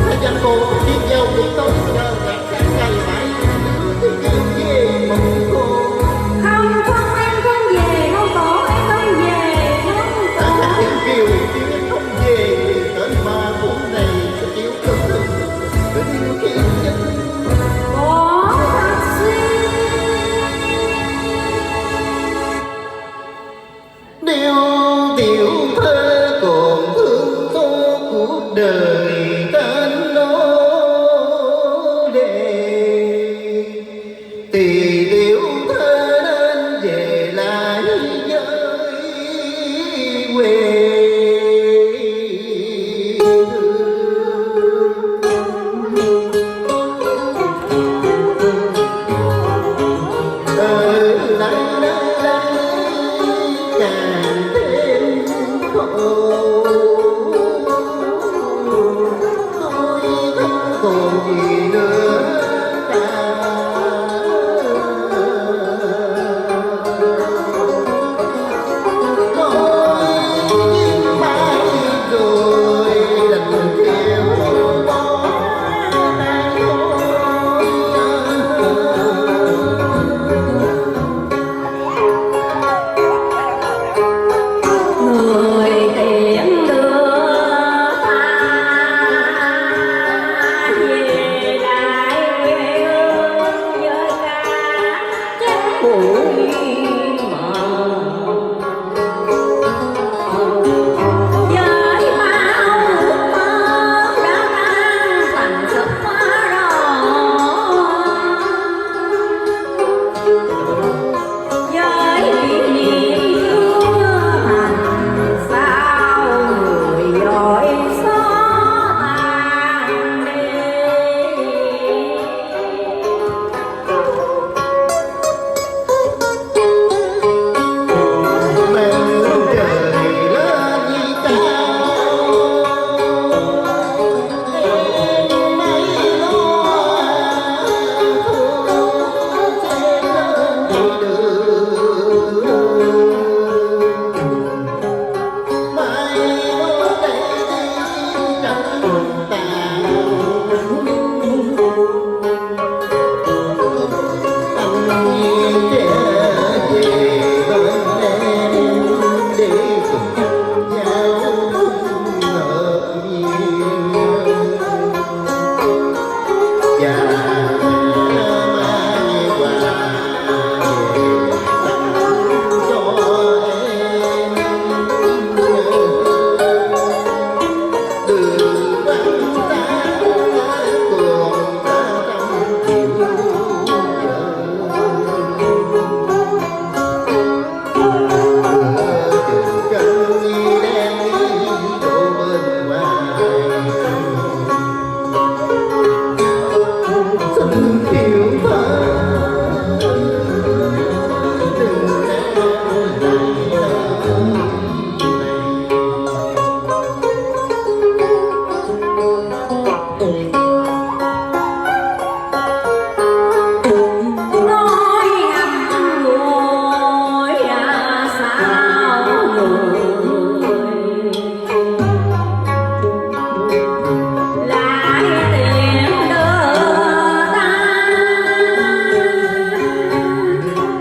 Hai cha con biết nhau từ tối giờ ngày sáng ngày mãi thì kêu về một cô Không không em không về, không có em không về, không ta có. chắc tiếng kêu em không về thì cơn ma buồn này sẽ chịu cơn tình yêu khi chân Có taxi. điều tiểu thơ còn thương tô cuộc đời tên nó đề thì tiểu thơ nên về lại với quê ở đây càng thêm khổ tôi không còn gì nữa cả tôi nhưng mãi rồi đành theo đó tay thôi Người tiễn đưa ta về lại quê hương với ca chép bụi mộng. Với bao ước mơ đã tan thành giấc mơ rồi. Với kỷ niệm chưa thành sao người dội gió tàn đi. Màn trời lên như cao em mấy lo thương thêm lên đi đường mai có đây đi trắng tàn anh nhiên trở về bên em để cùng nhau ngỡ nhiều và mai quà về tặng cho em đường vắng ta còn ta trong chiều Nói ngầm ngùi ra sao người lại tiễn đưa ta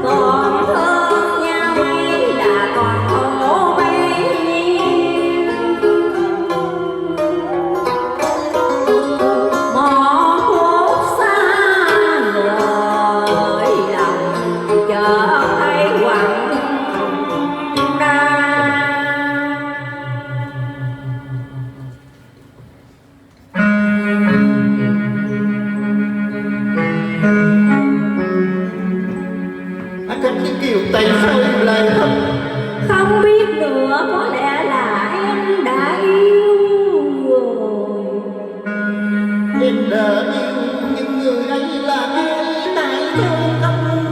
còn thương nhau ấy là còn khổ bấy nhiêu. Một phút xa lời lòng chợt thấy quặn đau. anh thích cái kiểu tại sao em lại khóc Không biết nữa, có lẽ là em đã yêu rồi. em đã yêu nhưng người ấy là ai tại sao không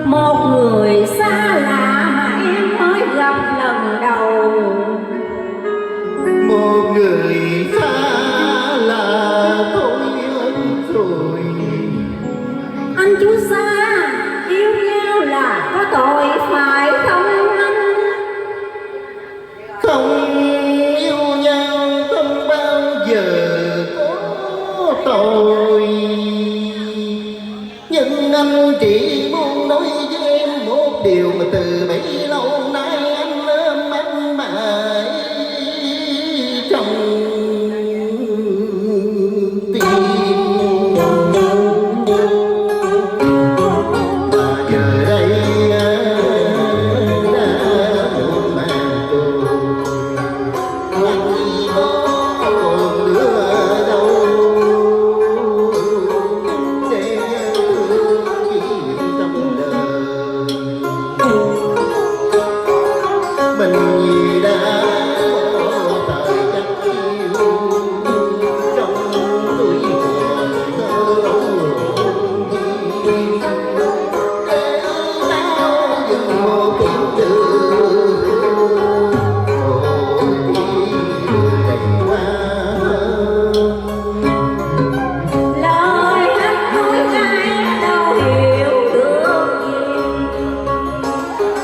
Một người xa lạ mà em mới gặp lần đầu. một người xa lạ thôi ơn rồi Anh chú xa, yêu nhau là có tội phải điều mà từ bấy lâu nay anh ôm anh mãi trong tim. Mà giờ đây đã muộn màng rồi, anh còn nữa đâu để nhớ thương kỷ niệm trong đời. Mình vì đã bỏ thời chắc yêu trong tuổi còn thơ ấu để bao dừng một kiếp đường ôi đầy hoa. Lời anh nói ai đâu hiểu được gì,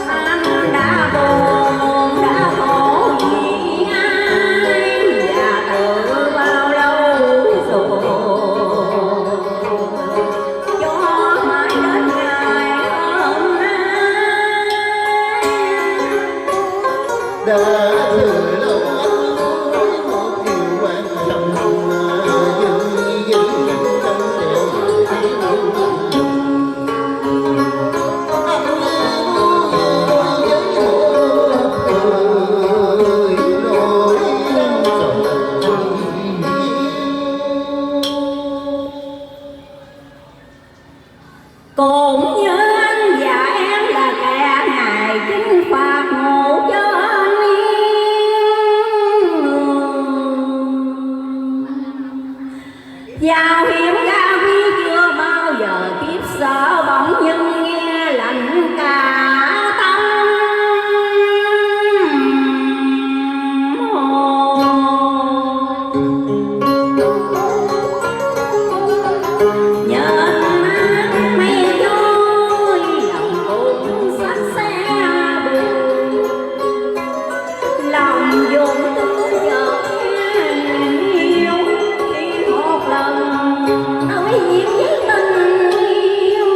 anh đã buồn đã khổ vì ai và từ bao lâu rồi, cho mãi đến ngày hôm nay. Đã từ lâu anh nói một điều quan trọng, dừng dừng trong đèo thấy yêu anh yêu với một người nỗi lòng Cũng như anh và em là kẻ ngày chính phạt ngộ cho anh giao hiểm ga vi chưa bao giờ kiếp sợ, bỗng nhưng nghe lạnh cả tâm hồn. Nhớ nắng mây trôi lòng cũng xách xe buồn, lòng dùng tôi chợt yêu khi một lần nói nhiều với tình yêu.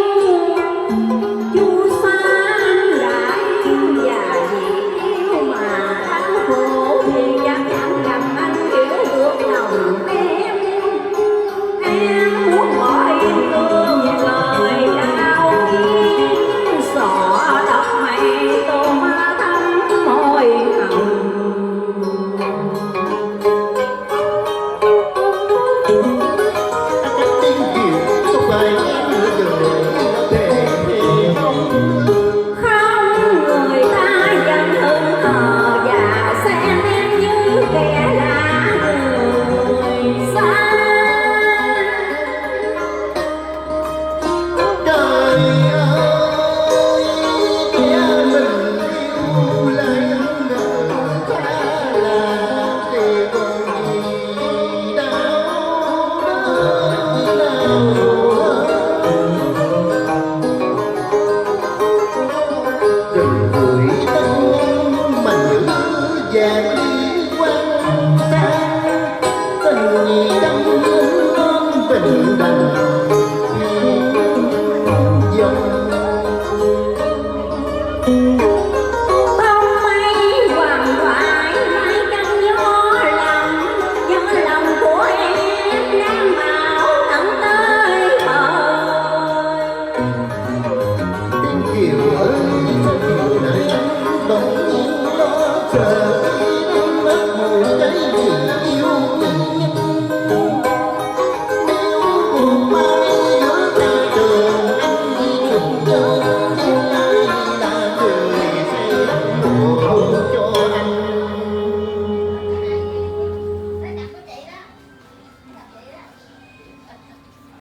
Chu sa anh đã yêu và vì yêu mà đau khổ thì chắc chắn rằng anh hiểu được lòng em. Em muốn bỏ yên thương lời đau kiếm xỏ độc mày tô ma thắm môi hồng. tiếng chiều không phải em nữa rồi để thêm Không người ta vẫn hững hờ và xem em như kẻ lạ người xa. trời ơi kẻ mình yêu lại ngờ cha là thì còn gì đau đớn nào. Đừng gửi tâm mà nhớ vàng đi quan xa tình gì đắm non bình đành